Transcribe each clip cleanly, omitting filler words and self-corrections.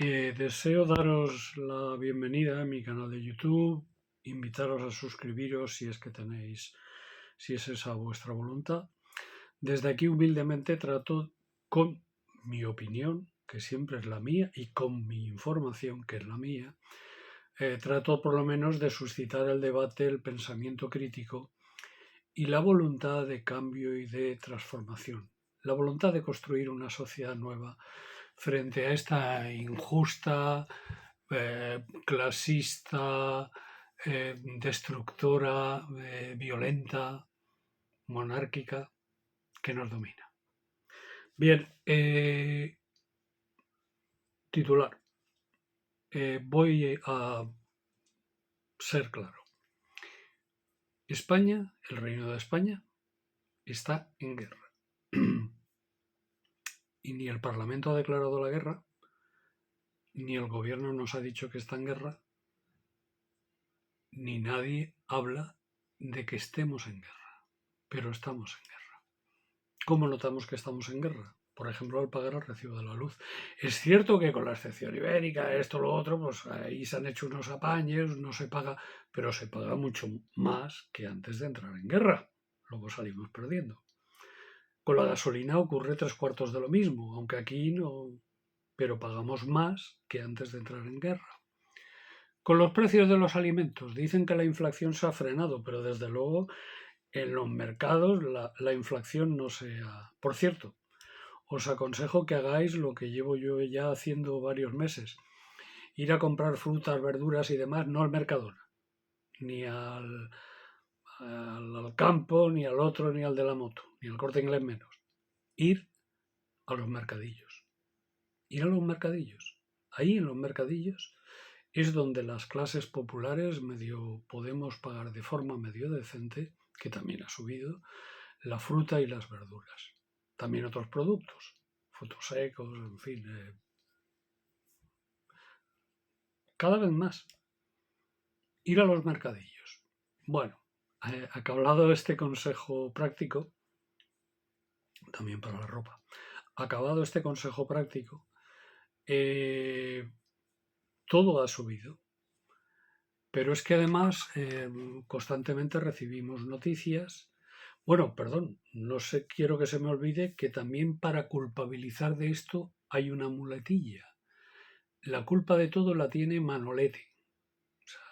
Deseo daros la bienvenida a mi canal de YouTube, invitaros a suscribiros si es que tenéis, si es esa vuestra voluntad. Desde aquí humildemente trato con mi opinión, que siempre es la mía, y con mi información, que es la mía, trato por lo menos de suscitar el debate, el pensamiento crítico y la voluntad de cambio y de transformación. La voluntad de construir una sociedad nueva frente a esta injusta, clasista, destructora, violenta, monárquica que nos domina. Bien, titular. Voy a ser claro. España, el Reino de España, está en guerra. Y ni el Parlamento ha declarado la guerra, ni el gobierno nos ha dicho que está en guerra, ni nadie habla de que estemos en guerra, pero estamos en guerra. ¿Cómo notamos que estamos en guerra? Por ejemplo, al pagar el recibo de la luz. Es cierto que con la excepción ibérica, esto, lo otro, pues ahí se han hecho unos apaños, no se paga, pero se paga mucho más que antes de entrar en guerra. Luego salimos perdiendo. Con la gasolina ocurre 3/4 de lo mismo, aunque aquí no, pero pagamos más que antes de entrar en guerra. Con los precios de los alimentos, dicen que la inflación se ha frenado, pero desde luego en los mercados la inflación no se ha... Por cierto, os aconsejo que hagáis lo que llevo yo ya haciendo varios meses. Ir a comprar frutas, verduras y demás, no al Mercadona, ni al campo, ni al otro, ni al de la moto, ni al Corte Inglés menos. Ir a los mercadillos. Ir a los mercadillos. Ahí en los mercadillos es donde las clases populares medio podemos pagar de forma medio decente, que también ha subido, la fruta y las verduras. También otros productos, frutos secos, en fin. Cada vez más. Ir a los mercadillos. Bueno, acabado este consejo práctico, también para la ropa, acabado este consejo práctico, todo ha subido. Pero es que además constantemente recibimos noticias. Bueno, perdón, no sé, quiero que se me olvide que también para culpabilizar de esto hay una muletilla. La culpa de todo la tiene Manolete. O sea,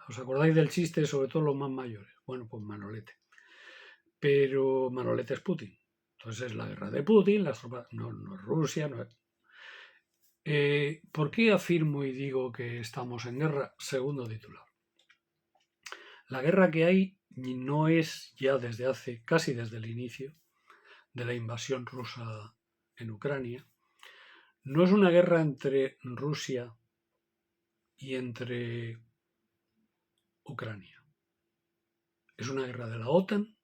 ¿os acordáis del chiste, sobre todo los más mayores? Bueno, pues Manolete. Pero Manolete es Putin. Entonces es la guerra de Putin, las tropas, no es Rusia, no es... ¿Por qué afirmo y digo que estamos en guerra? Segundo titular. La guerra que hay no es ya desde hace, casi desde el inicio de la invasión rusa en Ucrania, no es una guerra entre Rusia y entre Ucrania. Es una guerra de la OTAN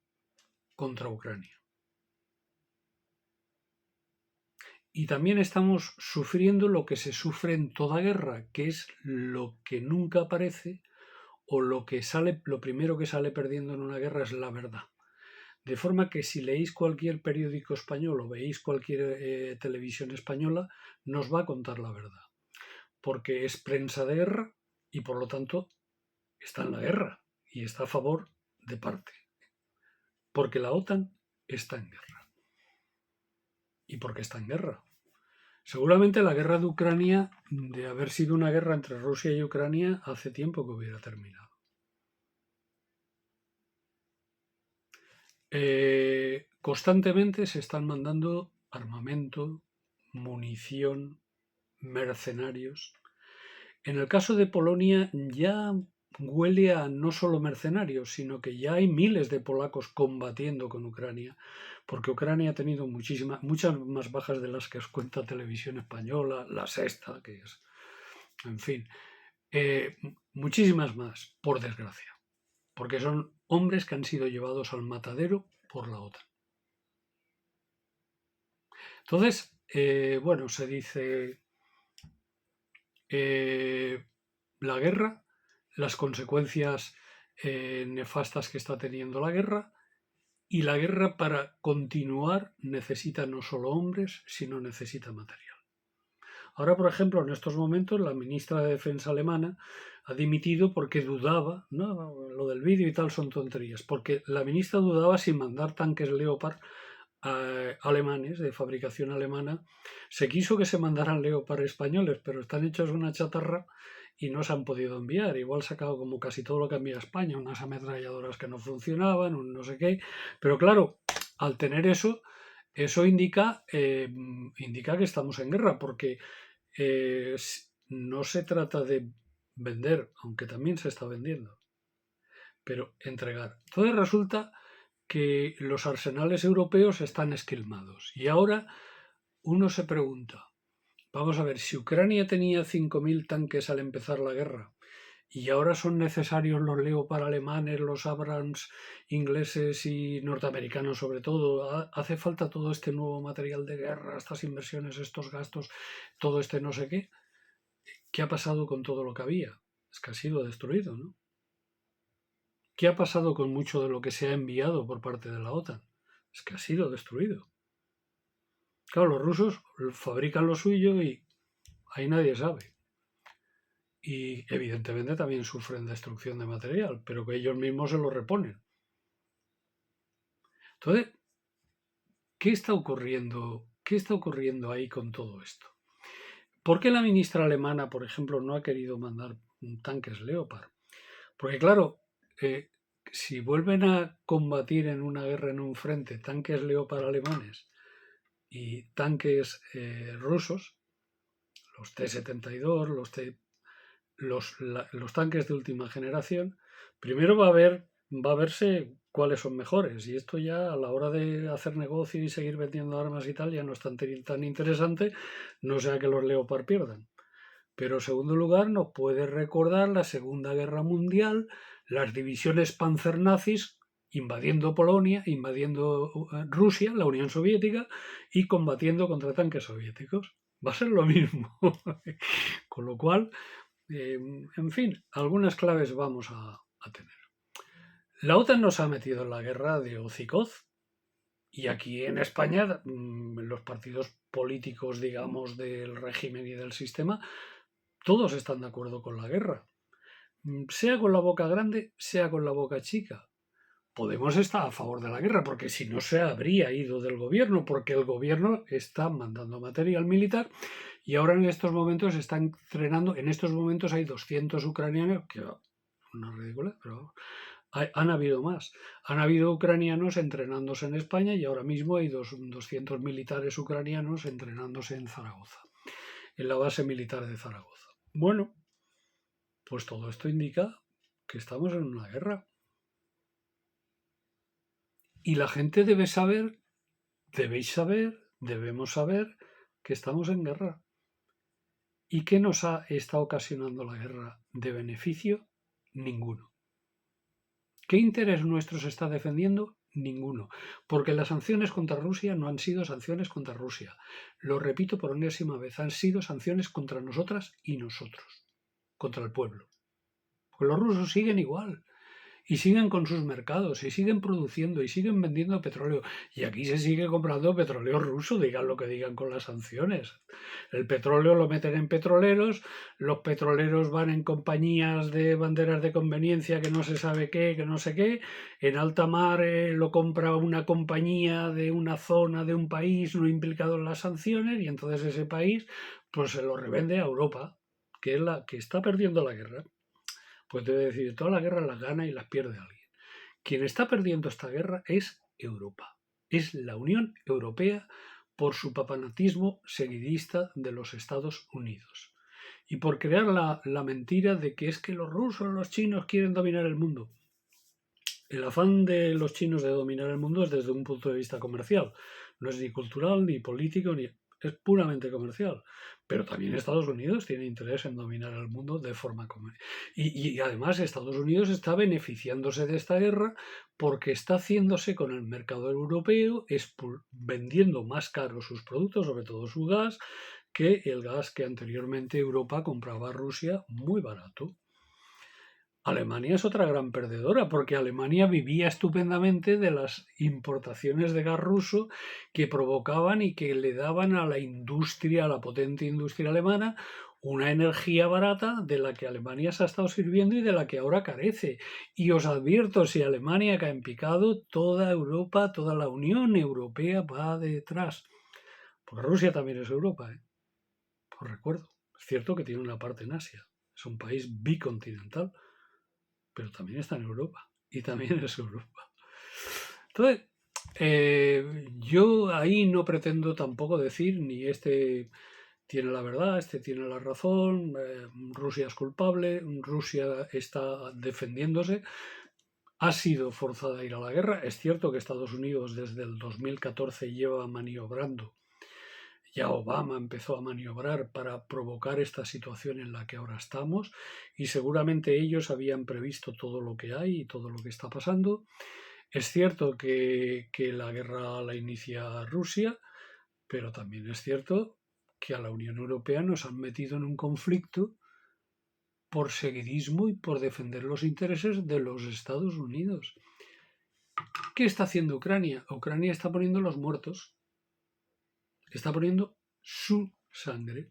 contra Ucrania. Y también estamos sufriendo lo que se sufre en toda guerra, que es lo que nunca aparece o lo primero que sale perdiendo en una guerra es la verdad. De forma que si leéis cualquier periódico español o veis cualquier televisión española, nos va a contar la verdad. Porque es prensa de guerra y por lo tanto está en la guerra y está a favor de parte. Porque la OTAN está en guerra. ¿Y por qué está en guerra? Seguramente la guerra de Ucrania, de haber sido una guerra entre Rusia y Ucrania, hace tiempo que hubiera terminado. Constantemente se están mandando armamento, munición, mercenarios. En el caso de Polonia ya huele a no solo mercenarios, sino que ya hay miles de polacos combatiendo con Ucrania, porque Ucrania ha tenido muchas más bajas de las que os cuenta Televisión Española, La Sexta, que es, en fin, muchísimas más, por desgracia, porque son hombres que han sido llevados al matadero por la OTAN. Entonces, bueno, se dice la guerra, las consecuencias nefastas que está teniendo la guerra, y la guerra para continuar necesita no solo hombres, sino necesita material. Ahora, por ejemplo, en estos momentos la ministra de Defensa alemana ha dimitido porque dudaba, ¿no? Lo del vídeo y tal son tonterías, porque la ministra dudaba si mandar tanques Leopard alemanes, de fabricación alemana. Se quiso que se mandaran Leopard españoles, pero están hechos una chatarra y no se han podido enviar. Igual sacado como casi todo lo que envía España, unas ametralladoras que no funcionaban, un no sé qué. Pero claro, al tener eso, eso indica que estamos en guerra, porque no se trata de vender, aunque también se está vendiendo, pero entregar. Entonces resulta que los arsenales europeos están esquilmados. Y ahora uno se pregunta, vamos a ver, si Ucrania tenía 5.000 tanques al empezar la guerra y ahora son necesarios los Leopard alemanes, los Abrams ingleses y norteamericanos sobre todo, hace falta todo este nuevo material de guerra, estas inversiones, estos gastos, todo este no sé qué. ¿Qué ha pasado con todo lo que había? Es que ha sido destruido, ¿no? ¿Qué ha pasado con mucho de lo que se ha enviado por parte de la OTAN? Es que ha sido destruido. Claro, los rusos fabrican lo suyo y ahí nadie sabe. Y evidentemente también sufren destrucción de material, pero que ellos mismos se lo reponen. Entonces, ¿qué está ocurriendo? ¿Qué está ocurriendo ahí con todo esto? ¿Por qué la ministra alemana, por ejemplo, no ha querido mandar tanques Leopard? Porque claro, si vuelven a combatir en una guerra en un frente tanques Leopard alemanes y tanques rusos, los T-72, los tanques de última generación, primero va a verse cuáles son mejores. Y esto ya a la hora de hacer negocio y seguir vendiendo armas y tal ya no es tan interesante, no sea que los Leopard pierdan. Pero en segundo lugar nos puede recordar la Segunda Guerra Mundial, las divisiones panzernazis invadiendo Polonia, invadiendo Rusia, la Unión Soviética, y combatiendo contra tanques soviéticos. Va a ser lo mismo. Con lo cual, en fin, algunas claves vamos a tener. La OTAN nos ha metido en la guerra de hocicoz y aquí en España los partidos políticos, digamos, del régimen y del sistema, todos están de acuerdo con la guerra. Sea con la boca grande, sea con la boca chica. Podemos estar a favor de la guerra, porque si no se habría ido del gobierno, porque el gobierno está mandando material militar y ahora en estos momentos está entrenando, en estos momentos hay 200 ucranianos, que una ridícula, pero han habido más. Han habido ucranianos entrenándose en España y ahora mismo hay 200 militares ucranianos entrenándose en Zaragoza, en la base militar de Zaragoza. Bueno, pues todo esto indica que estamos en una guerra. Y la gente debe saber, debéis saber, debemos saber que estamos en guerra. ¿Y qué nos está ocasionando la guerra de beneficio? Ninguno. ¿Qué interés nuestro se está defendiendo? Ninguno. Porque las sanciones contra Rusia no han sido sanciones contra Rusia. Lo repito por enésima vez, han sido sanciones contra nosotras y nosotros, contra el pueblo. Porque los rusos siguen igual. Y siguen con sus mercados, y siguen produciendo, y siguen vendiendo petróleo. Y aquí se sigue comprando petróleo ruso, digan lo que digan con las sanciones. El petróleo lo meten en petroleros, los petroleros van en compañías de banderas de conveniencia que no se sabe qué, que no sé qué. En alta mar lo compra una compañía de una zona de un país no implicado en las sanciones, y entonces ese país pues se lo revende a Europa, que es la que está perdiendo la guerra. Pues debe decir, todas las guerras las gana y las pierde alguien. Quien está perdiendo esta guerra es Europa. Es la Unión Europea por su papanatismo seguidista de los Estados Unidos. Y por crear la mentira de que es que los rusos, los chinos quieren dominar el mundo. El afán de los chinos de dominar el mundo es desde un punto de vista comercial. No es ni cultural, ni político, ni es puramente comercial. Pero también Estados Unidos tiene interés en dominar el mundo de forma comercial. Y además Estados Unidos está beneficiándose de esta guerra porque está haciéndose con el mercado europeo, vendiendo más caro sus productos, sobre todo su gas, que el gas que anteriormente Europa compraba a Rusia muy barato. Alemania es otra gran perdedora, porque Alemania vivía estupendamente de las importaciones de gas ruso que provocaban y que le daban a la industria, a la potente industria alemana, una energía barata de la que Alemania se ha estado sirviendo y de la que ahora carece. Y os advierto, si Alemania cae en picado, toda Europa, toda la Unión Europea va detrás. Porque Rusia también es Europa, ¿eh? Os recuerdo. Es cierto que tiene una parte en Asia. Es un país bicontinental, pero también está en Europa y también es Europa. Entonces, yo ahí no pretendo tampoco decir ni este tiene la verdad, este tiene la razón, Rusia es culpable, Rusia está defendiéndose, ha sido forzada a ir a la guerra. Es cierto que Estados Unidos desde el 2014 lleva maniobrando. Ya Obama empezó a maniobrar para provocar esta situación en la que ahora estamos y seguramente ellos habían previsto todo lo que hay y todo lo que está pasando. Es cierto que la guerra la inicia Rusia, pero también es cierto que a la Unión Europea nos han metido en un conflicto por seguidismo y por defender los intereses de los Estados Unidos. ¿Qué está haciendo Ucrania? Ucrania está poniendo los muertos, está poniendo su sangre.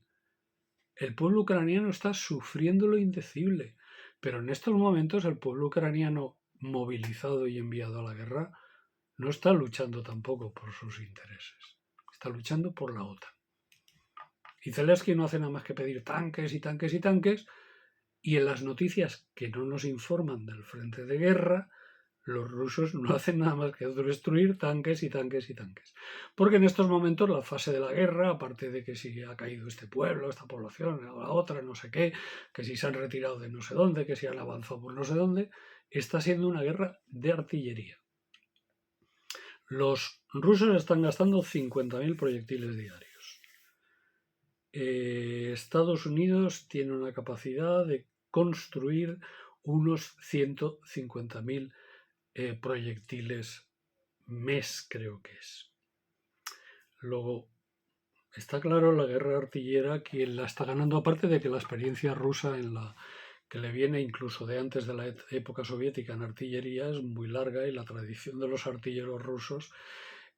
El pueblo ucraniano está sufriendo lo indecible, pero en estos momentos el pueblo ucraniano movilizado y enviado a la guerra no está luchando tampoco por sus intereses, está luchando por la OTAN. Y Zelensky no hace nada más que pedir tanques y tanques y tanques, y en las noticias que no nos informan del frente de guerra, los rusos no hacen nada más que destruir tanques y tanques y tanques. Porque en estos momentos la fase de la guerra, aparte de que si ha caído este pueblo, esta población, la otra, no sé qué, que si se han retirado de no sé dónde, que si han avanzado por no sé dónde, está siendo una guerra de artillería. Los rusos están gastando 50.000 proyectiles diarios. Estados Unidos tiene una capacidad de construir unos 150.000 proyectiles mes, creo que es. Luego, está claro la guerra artillera, quien la está ganando, aparte de que la experiencia rusa que le viene incluso de antes de la época soviética en artillería es muy larga y la tradición de los artilleros rusos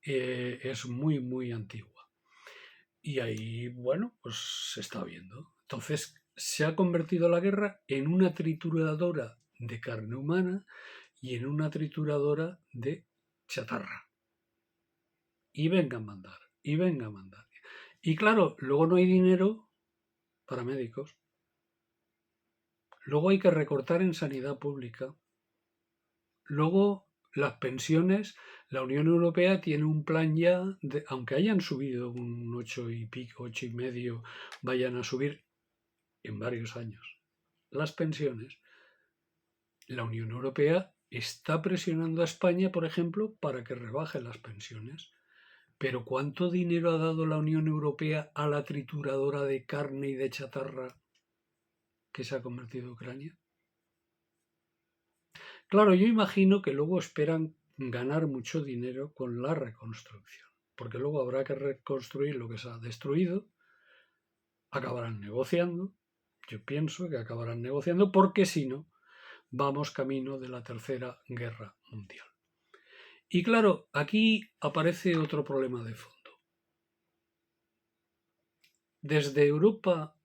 es muy, muy antigua. Y ahí, bueno, pues se está viendo. Entonces, se ha convertido la guerra en una trituradora de carne humana y en una trituradora de chatarra. Y venga a mandar, y venga a mandar. Y claro, luego no hay dinero para médicos. Luego hay que recortar en sanidad pública. Luego las pensiones, la Unión Europea tiene un plan ya, aunque hayan subido un 8 y pico, 8 y medio, vayan a subir en varios años las pensiones. La Unión Europea está presionando a España, por ejemplo, para que rebaje las pensiones. Pero ¿cuánto dinero ha dado la Unión Europea a la trituradora de carne y de chatarra que se ha convertido Ucrania? Claro, yo imagino que luego esperan ganar mucho dinero con la reconstrucción, porque luego habrá que reconstruir lo que se ha destruido, acabarán negociando, yo pienso que acabarán negociando, porque si no, vamos camino de la Tercera Guerra Mundial. Y claro, aquí aparece otro problema de fondo. Desde Europa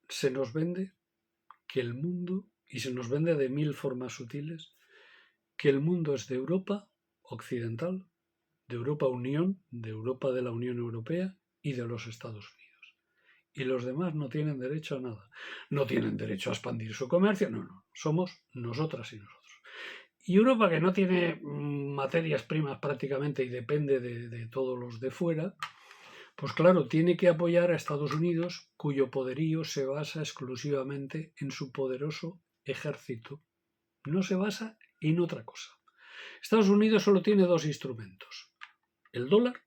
se nos vende que el mundo, y se nos vende de mil formas sutiles, que el mundo es de Europa occidental, de Europa Unión, de Europa de la Unión Europea y de los Estados Unidos. Y los demás no tienen derecho a nada. No tienen derecho a expandir su comercio, no. Somos nosotras y nosotros. Y Europa, que no tiene materias primas prácticamente y depende de todos los de fuera, pues claro, tiene que apoyar a Estados Unidos, cuyo poderío se basa exclusivamente en su poderoso ejército. No se basa en otra cosa. Estados Unidos solo tiene dos instrumentos. El dólar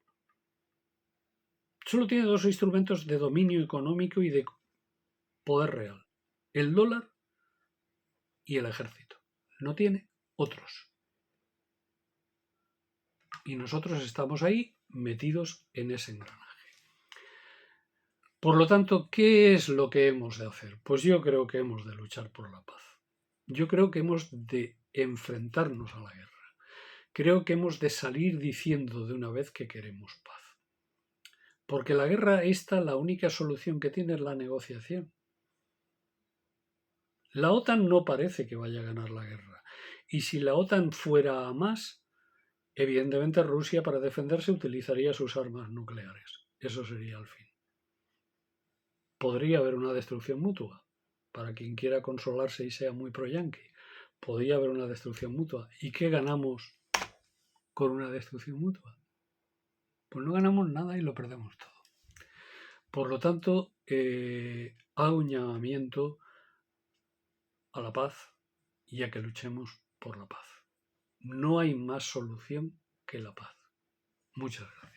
solo tiene dos instrumentos de dominio económico y de poder real. El dólar y el ejército. No tiene otros. Y nosotros estamos ahí metidos en ese engranaje. Por lo tanto, ¿qué es lo que hemos de hacer? Pues yo creo que hemos de luchar por la paz. Yo creo que hemos de enfrentarnos a la guerra. Creo que hemos de salir diciendo de una vez que queremos paz. Porque la guerra esta, la única solución que tiene es la negociación. La OTAN no parece que vaya a ganar la guerra. Y si la OTAN fuera a más, evidentemente Rusia para defenderse utilizaría sus armas nucleares. Eso sería el fin. Podría haber una destrucción mutua. Para quien quiera consolarse y sea muy pro-yanqui, podría haber una destrucción mutua. ¿Y qué ganamos con una destrucción mutua? Pues no ganamos nada y lo perdemos todo. Por lo tanto, hago un llamamiento a la paz y a que luchemos por la paz. No hay más solución que la paz. Muchas gracias.